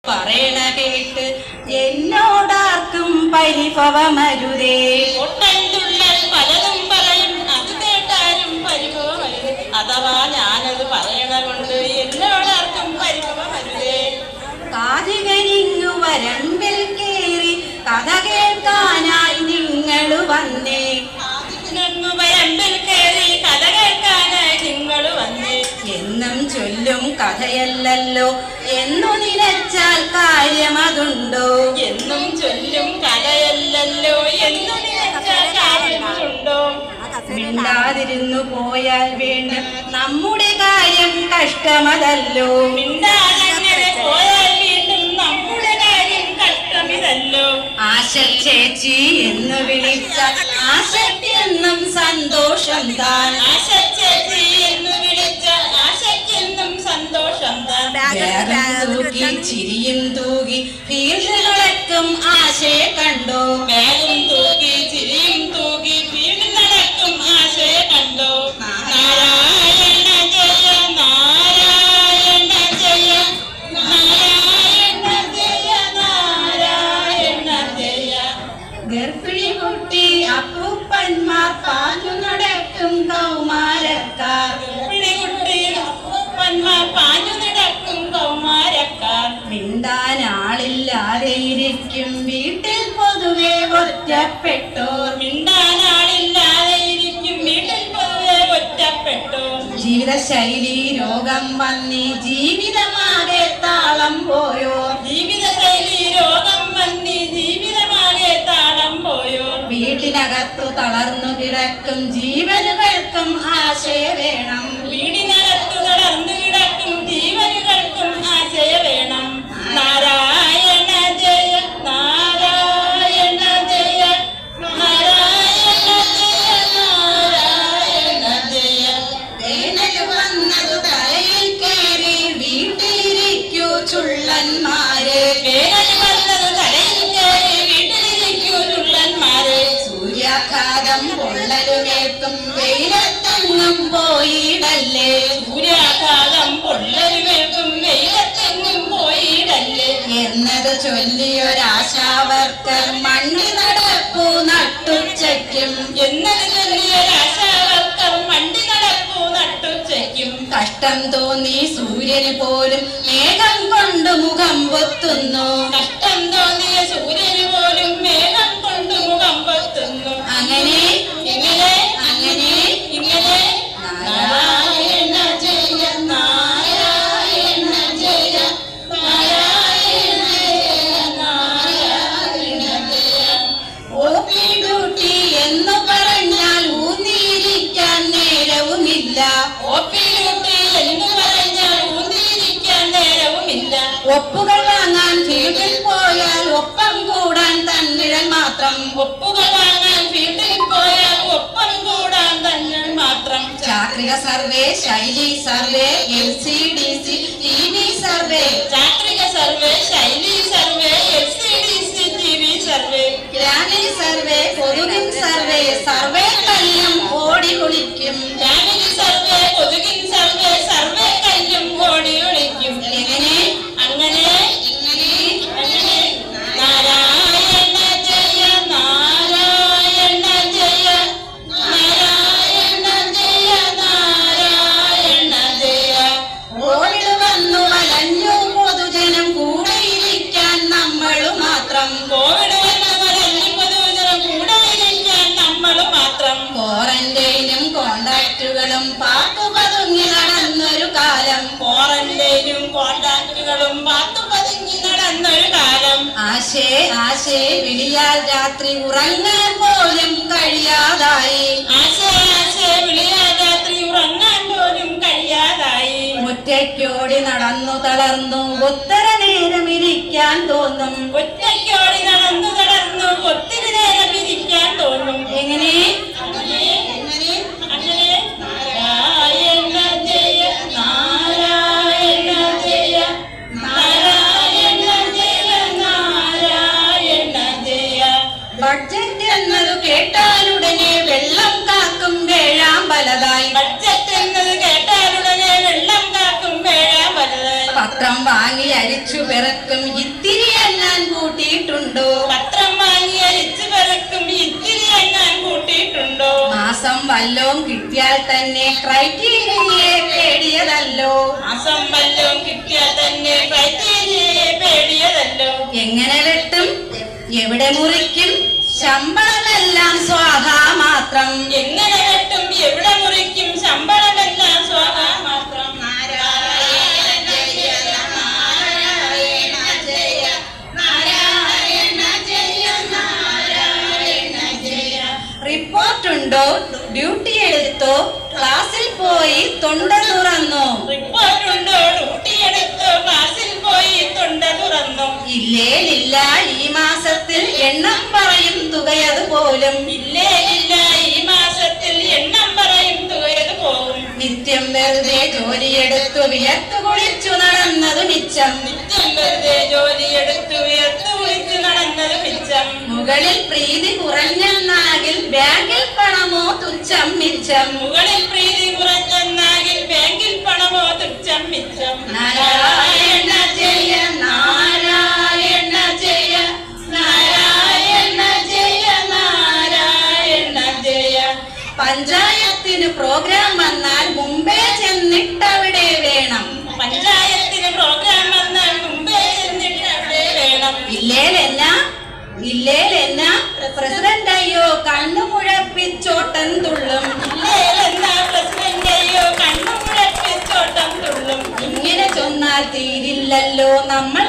പറയണ കേട്ട് എന്നോടാർക്കും പരിഭവമരുതേ. ഒട്ടൻതുള്ളൽ പലതും പറയും, അത് കേട്ടാലും പരിഭവമരുതേ. അഥവാ ഞാനത് പറയണ കൊണ്ട് എന്നോടാർക്കും പരിഭവമരുതേ. കാതികരിഞ്ഞു വരമ്പിൽ കേറി കഥ കേൾക്കാനായി നിങ്ങൾ വന്നേ. വരമ്പിൽ കയറി കഥ കേൾക്കാനായി നിങ്ങൾ വന്നേ. എന്നും ചൊല്ലും കഥയല്ലല്ലോ എന്നു നിലച്ചാൽ കാര്യമതുണ്ടോ? എന്നും ചൊല്ലും കഥയല്ലല്ലോ എന്നു നിലച്ചാൽ കാര്യമതുണ്ടോ? മിണ്ടാതിരുന്നു പോയാൽ വേണ്ട നമ്മുടെ കാര്യം കഷ്ടമതല്ലോ. മിണ്ടാതങ്ങനെ പോയാൽ വീണ്ടും നമ്മുടെ കാര്യം കഷ്ടമിതല്ലോ. ആശ ചേച്ചി എന്ന് വിളിച്ചാൽ ആശയ്ക്കെന്നും സന്തോഷം താൻ. ആശ ചേച്ചി എന്ന് വിളിച്ചാൽ ആശയ്ക്കെന്നും സന്തോഷം താൻ. തൂക്കി ചിരിയും തൂകി ഫീൽഡ് നടക്കും ആശയെ കണ്ടോ? വേഗം തൂക്കി ചിരിയും തൂക്കി വീണ്ടും നടക്കും ആശയെ കണ്ടോ? നാരായണ ജയ നാരായണ ജയ നാരായണ ജയ നാരായണ ജയ. ഗർഭിണി കുട്ടി അപ്പൂപ്പന്മാർ പാഞ്ഞു നടക്കും കൗമാരക്കാർ. ഗർഭിണികുട്ടി അപ്പൂപ്പന്മാർ പാഞ്ഞു നടക്കും കൗമാരക്കാർ. മിണ്ടാനാളില്ലാതെ ഇരിക്കും വീട്ടിൽ പൊതുവെ ഒറ്റപ്പെട്ടോർ. മിണ്ടാനാളില്ലാതെ ഇരിക്കും വീട്ടിൽ പൊതുവെ ഒറ്റപ്പെട്ടോർ. ജീവിതശൈലി രോഗം വന്നി ജീവിതമാകെ താളം പോയോ? ജീവിതശൈലി രോഗം വന്നി ജീവിതമാകെ താളം പോയോ? വീട്ടിനകത്തു തളർന്നു കിടക്കും ജീവനുകൾക്കും ആശയ വേണം. വീടിനകത്തു തളർന്നു കിടക്കും ജീവനുകൾക്കും ആശയ വേണം. നാരായണ ജയ നാരായണ ജയ നാരായണ ജയ നാരായണ ജയ. വേനൽ വന്നതു തലയിൽ കയറി വീട്ടിലിരിക്കൂ ചുള്ളന്മാരെ. വേനൽ വന്നത് തലയിൽ കയറി വീട്ടിലിരിക്കൂ ചുള്ളന്മാരെ. സൂര്യാഘാതം പൊള്ളലുമേൽക്കും വെയിലത്തെങ്ങും പോയിടല്ലേ. സൂര്യാഘാതം പൊള്ളലുമേൽക്കും വെയിലത്തെങ്ങും പോയിടല്ലേ. എന്നത് ചൊല്ലിയൊരാശാവർക്കർ മണ്ണി നടപ്പു നട്ടുച്ചയ്ക്കും. എന്നത് ചൊല്ലിയൊരാശാവർക്കർ മണ്ടി നടപ്പു നട്ടുച്ചയ്ക്കും. കഷ്ടം തോന്നി സൂര്യന് പോലും മേഘം കൊണ്ട് മുഖം പൊത്തുന്നു. കഷ്ടം തോന്നിയ സൂര്യന് പോലും മേഘം കൊണ്ട് മുഖം പൊത്തുന്നു. അങ്ങനെ ഇങ്ങനെ അങ്ങനെ ഇങ്ങനെ നാരായണ ജയ നാരായണ ജയ നാരായണ ജയ നാരായണ ജയ. ഓപ്പി ഡ്യൂട്ടി എന്നു പറഞ്ഞാൽ ഊന്നിയിരിക്കാൻ നേരവുമില്ല. ഓപ്പിലൂട്ടി എന്ന് പറഞ്ഞാൽ ഊന്നിയിരിക്കാൻ നേരവുമില്ല. ഒപ്പുകൾ വാങ്ങാൻ ഫീൽഡിൽ പോയാൽ ഒപ്പം കൂടാൻ തന്നിഴൽ മാത്രം. ഒപ്പുകൾ വാങ്ങാൻ വീട്ടിൽ പോയാൽ ഒപ്പം കൂടാൻ തന്നെ മാത്രം. ചാക്രിക സർവേ, ശൈലി സർവേ, LCDC TV സർവേ, ചാക്രിക സർവേ, ശൈലി സർവേ, LCDC TV സർവേ, ഗ്രാമീണ സർവേ, പൊതുവിൻ സർവേ, സർവേ കല്ലും ഓടി കുളിക്കും. ഫാമിലി സർവേ, കൊതുകിൻ സർവേ, സർവേ കല്ലും ഓടി ഒളിക്കും. എങ്ങനെ അങ്ങനെ ഇങ്ങനെ അങ്ങനെ നാരായണ ജയ നാരായണ ജയ നാരായണ ജയ നാരായണ ജയ. ഓടിൽ വന്നു വലഞ്ഞു പൊതുജനം കൂടെയിരിക്കാൻ നമ്മളു മാത്രം. കോവിഡ് വന്നവരല്ലി പൊതുജനം കൂടാതിരിക്കാൻ നമ്മൾ മാത്രം. ക്വാറന്റൈനും കോണ്ടാക്റ്റുകളും പാട്ടു പതുങ്ങി നടന്നൊരു കാലം. ക്വാറന്റൈനും കോൺടാക്റ്റുകളും പാത്തു പതുങ്ങി നടന്നൊരു കാലം. ആശേ ആശേ വിളിയാൽ രാത്രി ഉറങ്ങാൻ പോലും കഴിയാതായി. ആശേ ആശേ വിളിയാ രാത്രി ഉറങ്ങാൻ പോലും കഴിയാതായി. മുറ്റയ്ക്കോടി നടന്നു തളർന്നു ഒത്തര നേരം ഇരിക്കാൻ തോന്നും. ഒറ്റയ്ക്കോടി നടന്നു തളർന്നു ഒത്തിരി നേരം ഇരിക്കാൻ തോന്നും. എങ്ങനെ അങ്ങനെ അങ്ങനെ നാരായണ ജയ നാരായണ ജയ നാരായണ ജയ നാരായണ ജയ. ബഡ്ജറ്റ് എന്നതു കേട്ടാലുടനെ വെള്ളം കാക്കും വേഴാമ്പലതായി. ബഡ്ജറ്റ് എന്നത് കേട്ടാലുടനെ വെള്ളം കാക്കും വേഴാമ്പലതായി. പത്രം വാങ്ങി അരിച്ചു പെറുക്കി പെറുക്കും ഇത്തിരി ഞാൻ കൂട്ടിയിട്ടുണ്ടോ? പത്രം വാങ്ങി അരിച്ചു പെറുക്കും ഇത്തിരി ഞാൻ കൂട്ടിയിട്ടുണ്ടോ? മാസം വല്ലോം കിട്ടിയാൽ തന്നെ ക്രൈറ്റീരിയയെ പേടിയതല്ലോ. മാസം വല്ലോം കിട്ടിയാൽ തന്നെ ക്രൈറ്റീരിയയെ പേടിയതല്ലോ. എങ്ങനെ വെട്ടും എവിടെ മുറിക്കും ശമ്പളമെല്ലാം സ്വാഹാ മാത്രം. എങ്ങനെ വെട്ടും എവിടെ മുറിക്കും ശമ്പളമെല്ലാം സ്വാഹാ മാത്രം. നാരായണ ജയ നാരായണ ജയ നാരായണ ജയ നാരായണ ജയ. റിപ്പോർട്ടുണ്ടോ ഡ്യൂട്ടി എടുത്തോ ക്ലാസ്സിൽ പോയി തൊണ്ട തുറന്നോ? റിപ്പോർട്ടുണ്ടോ ഡ്യൂട്ടി എടുത്തോ ക്ലാസ്സിൽ പോയി തൊണ്ട തുറന്നോ? ഇല്ലേലില്ല ഈ മാസത്തിൽ എണ്ണം പറയും തുകയത് പോലും. ഇല്ലേ ഇല്ല ഈ മാസത്തിൽ എണ്ണം പറയും തുകയത് പോവും. നിത്യം വെറുതെ ജോലിയെടുത്തു വിയർത്തു കുളിച്ചു നടന്നത് മിച്ചം. നിത്യം വെറുതെ ജോലിയെടുത്തു വിയർത്തു കുളിച്ചു നടന്നത് മിച്ചം. മുകളിൽ പ്രീതി കുറഞ്ഞെന്നാകിൽ ബാങ്കിൽ പണമോ തുച്ഛം മിച്ചം. മുകളിൽ പ്രീതി കുറഞ്ഞെന്നാകിൽ ബാങ്കിൽ പണമോ തുച്ഛം മിച്ചം. നാരായണ ജയ നാരായണ ജയ നാരായണ ജയ നാരായണ ജയ. പഞ്ചായത്തിന് പ്രോഗ്രാം വന്നാൽ മുമ്പേ ചെന്നിട്ടവിടെ വേണം. പഞ്ചായത്തിന് പ്രോഗ്രാം വന്നാൽ മുമ്പേ ചെന്നിട്ട് അവിടെ വേണം. ഇല്ലേലെന്ന പ്രസിഡന്റ് അയ്യോ കണ്ണു മുഴപ്പിച്ചോട്ടം തുള്ളും. ഇല്ലേലെന്നാ പ്രസിഡന്റെയോ കണ്ണു മുഴപ്പിച്ചോട്ടം തുള്ളും. ഇങ്ങനെ ചൊന്നാൽ തീരില്ലല്ലോ നമ്മൾ